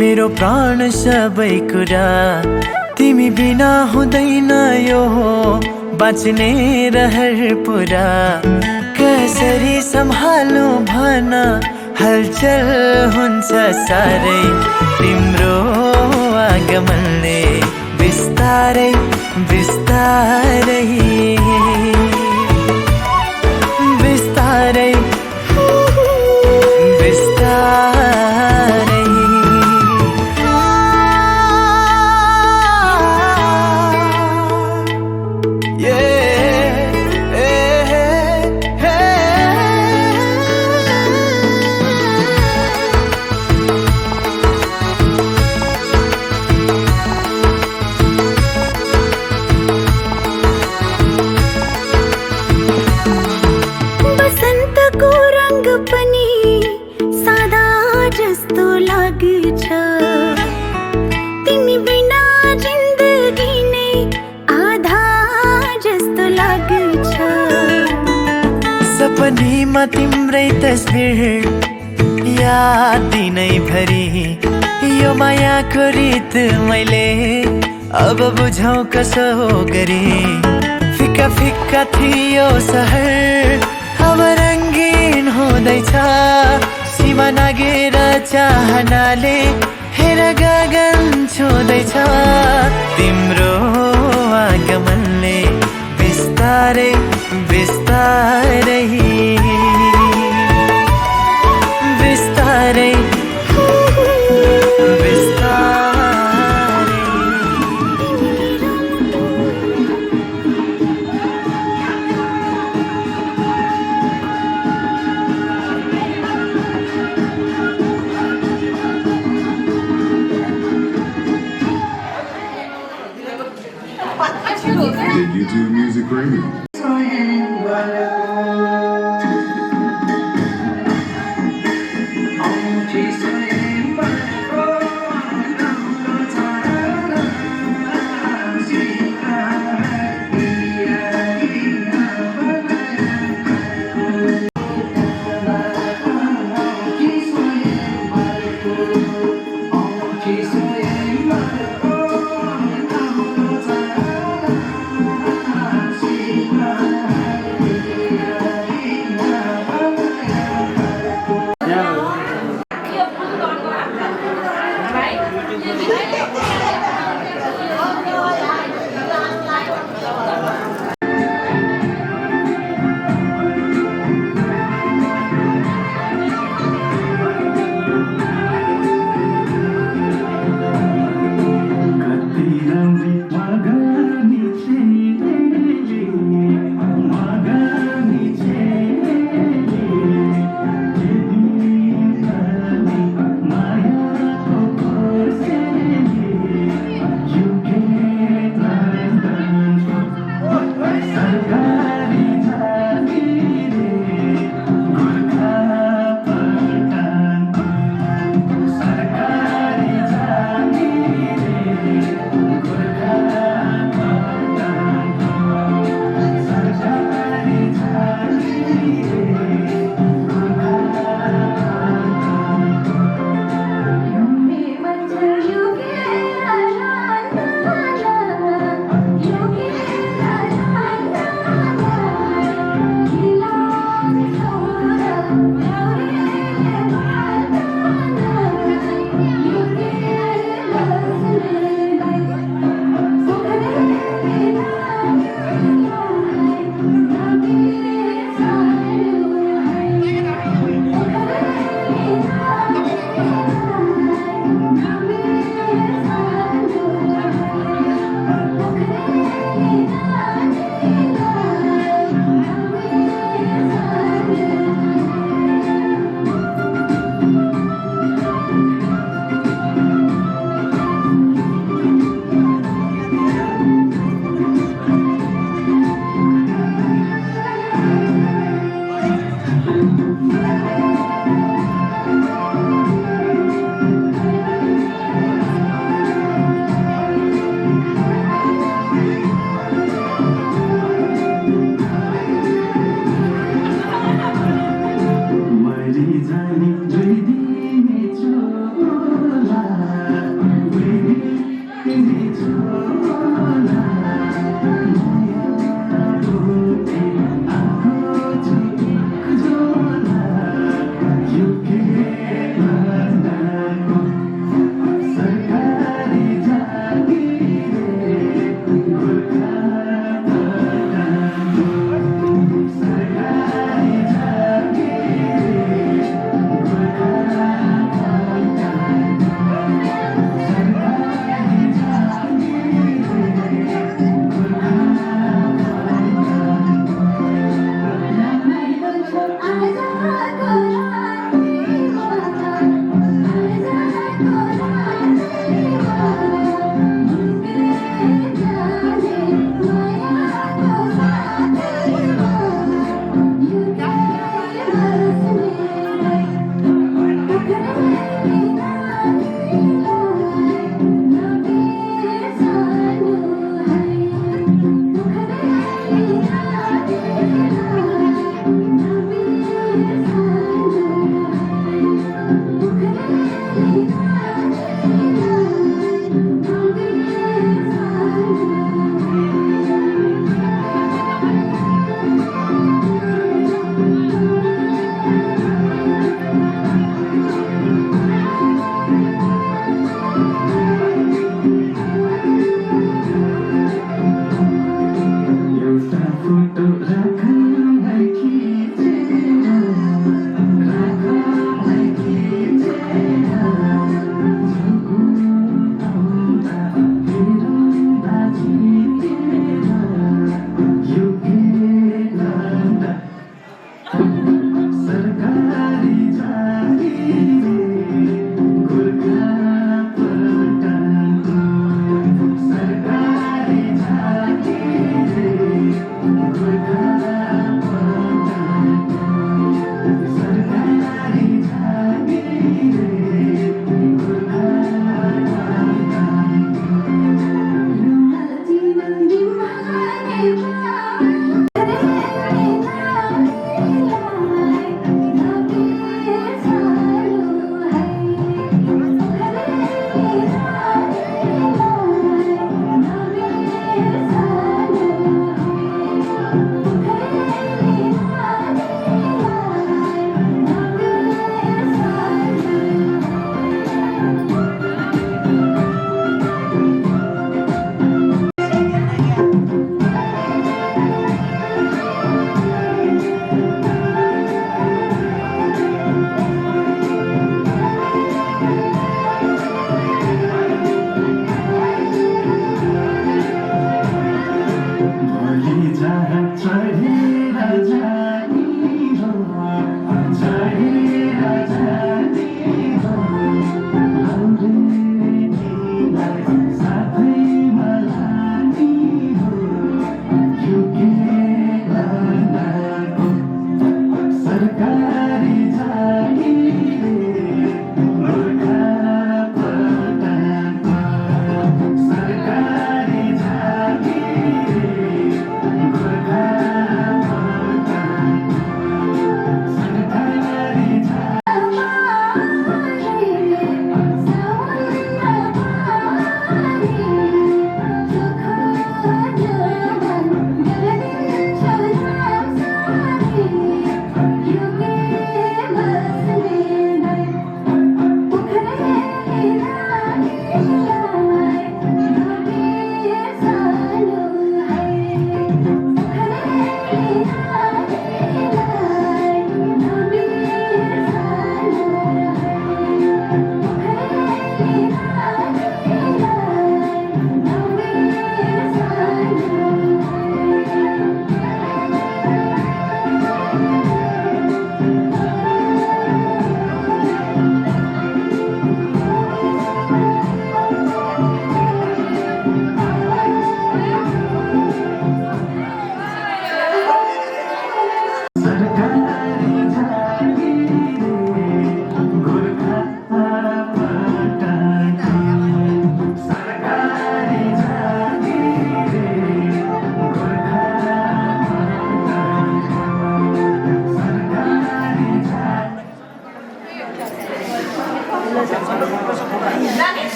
मेरो प्राण सबै कुरा तिमी बिना हुँदैन यो बाँच्ने रहर पुरा कसरी सम्हालौँ भन हलचल हुन्छ साह्रै तिम्रो आगमनले बिस्तारै बिस्तारै बिस्तारै बिस्तारै बसन्तको रङ्ग पनि सादा जस्तो लाग्छ तिमी बिना जिन्दगी नै आधा जस्तो लाग्छ सपनीमा तिम्रै तस्बिर याद दिनैभरि यो मायाको रीत मैले अब बुझौँ कसो गरी फिक्का फिक्का थियो सहर अब रङ्गीन हुँदैछ सीमा नागेर चाहनाले हेर गगन छुँदैछ तिम्रो आगमनले बिस्तारै बिस्तारै बिस्तारै YouTube Music Radio.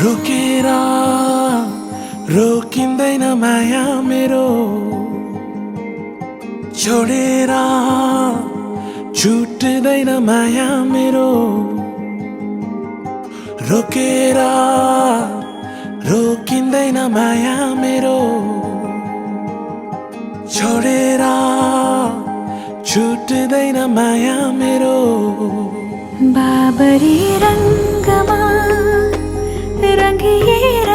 रोकेर रोकिँदैन माया मेरो छोडेर छुट्दैन माया मेरो रोकेर रोकिँदैन माया मेरो छोडेर छुट्दैन माया मेरो बाबरी रङ्गमा रङ्गिएर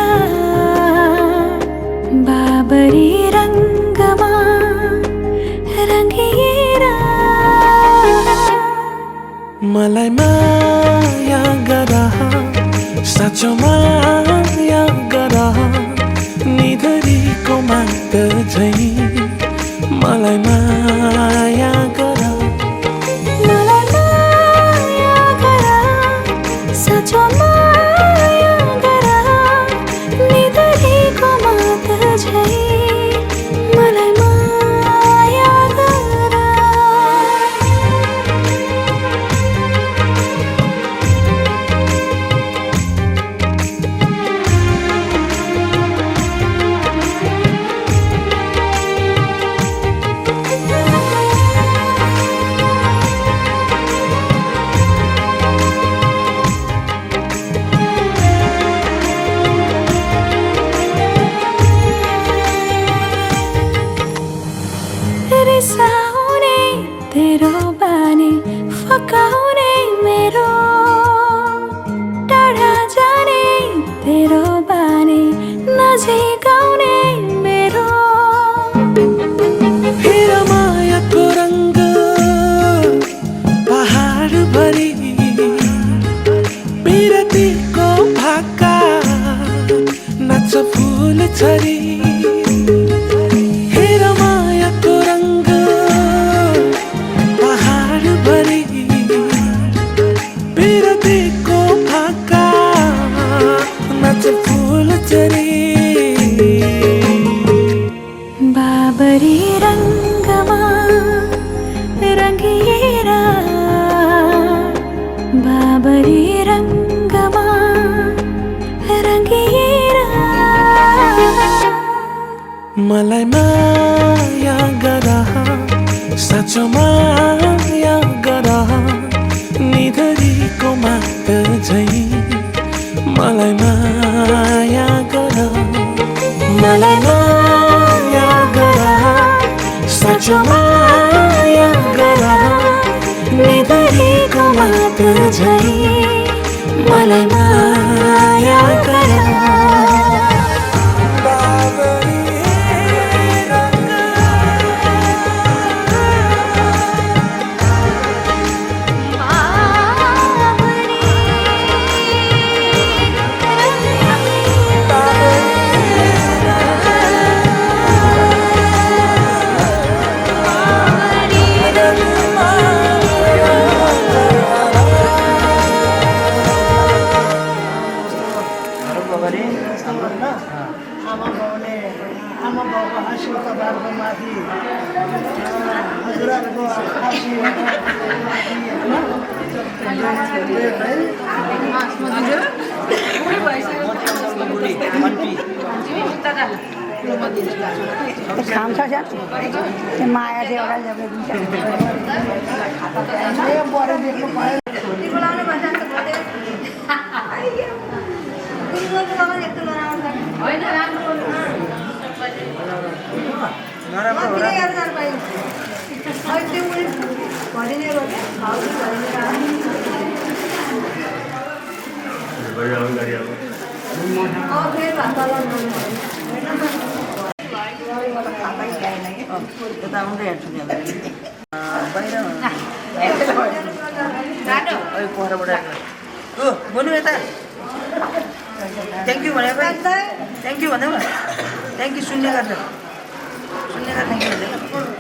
बाबरी रङ्गमा रङ्गिएर मलाई माया गर साँचो माया गर निधरीको माग झै मलाई माया गर मलाई माया गर साँचो माया गर निधरीको माग झै मलाई माया गर रिसाउने तेरो बानी फकाउने मेरो टाढा जाने तेरो बानी नजिकाउने मेरो फेर मायाको रङ्ग पहाड भरि बिरतीको भाका नाच्छ फुल छरी बाबरी रङ्गमा रङ्गिएर बाबरी रङ्गमा रङ्गिएर मलाई माया गर साँचो माया गर निधरीको माग झै मलाई माया गर मलाई माया गर खान्छ क्या त्यो माया चाहिँ एउटा ल्याइदिन्छ बढी देख्नु पऱ्यो बोलाउनु भन्छ नि त बोल्यो होइन राम्रो यता आउँदै हेर्छु नि बाहिर पोखराबाट ओ बोल्नु यता थ्याङ्क यू भने थ्याङ्क यू भन्दै थ्याङ्क यू सुन्ने गर्छ थ्याङ्क यू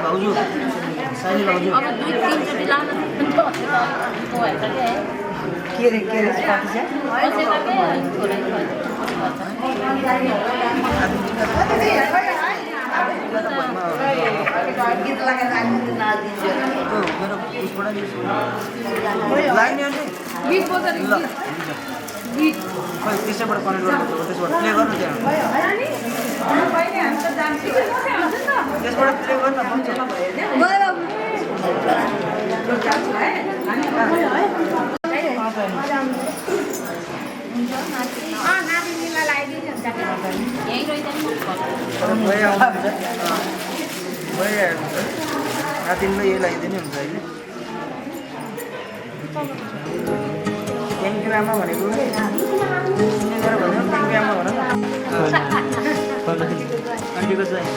भाउजू सानी भाउजू के रे पार्टी त्यसैबाट कनेक्ट गर्नु त्यसबाट प्ले गर्नु त्यहाँ त्यसबाट प्ले गर्नु रातिमा यही लगाइदिने हुन्छ होइन थ्याङ्क यू आमा भनेको सुन्ने गरेर भन्यो थ्याङ्क यू आमा भन आन्टीको चाहिँ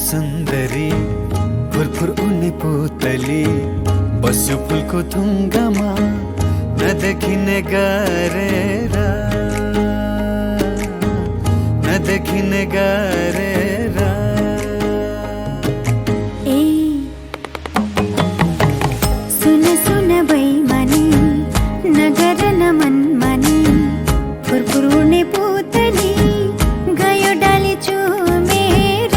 सुन्दरी फुरफुर उनी पुतली बसु फुलको थुङ्गामा नदेखिने गरेर सुन सुन बैमानी नगर न मनमानी फुरफुर उड्ने पुतली गयो डाली चुमेर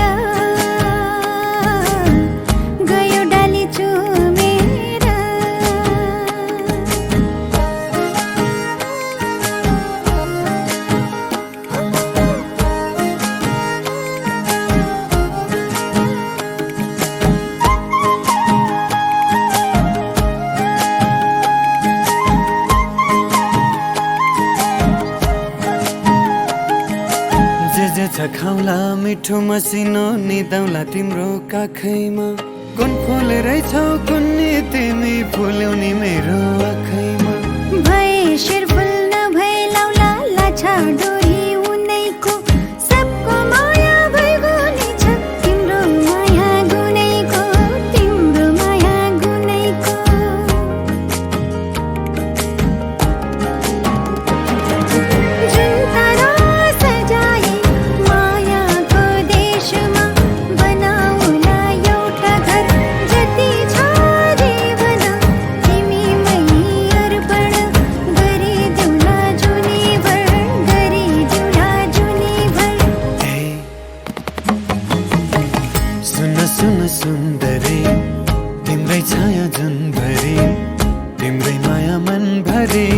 खाउला मिठो मसिनो निदाउला तिम्रो काखैमा कुन फुल रहेछौ कुन्नी तिमी फुल्याउने मेरो आँखैमा भए शिरफुल नभए लाउला लाछा डोरी उनैको सबको माया भइगुनी छ तिम्रो माया गुनैको जुन तारा सजाए मायाको देशमा बनाउला एउटा घर जति छ जीवन तिमीमै अर्पण गरिदेऊला जुनीभर सुन सुन सुन्दरी तिम्रै छाया जुनभरि तिम्रै माया मनभरि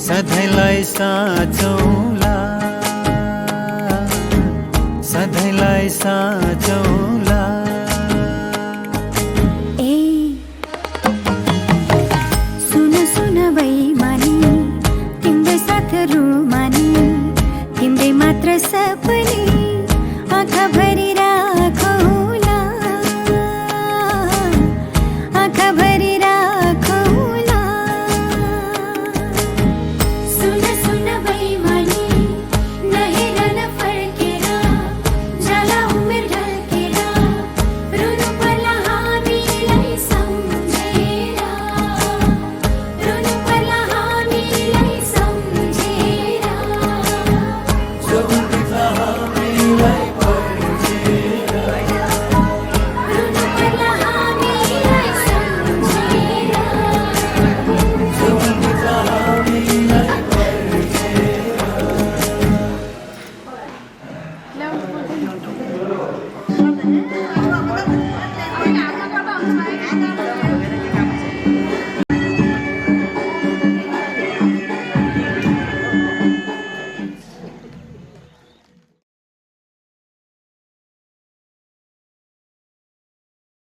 सधैँलाई साचौला सुन सुन बैमानी आमा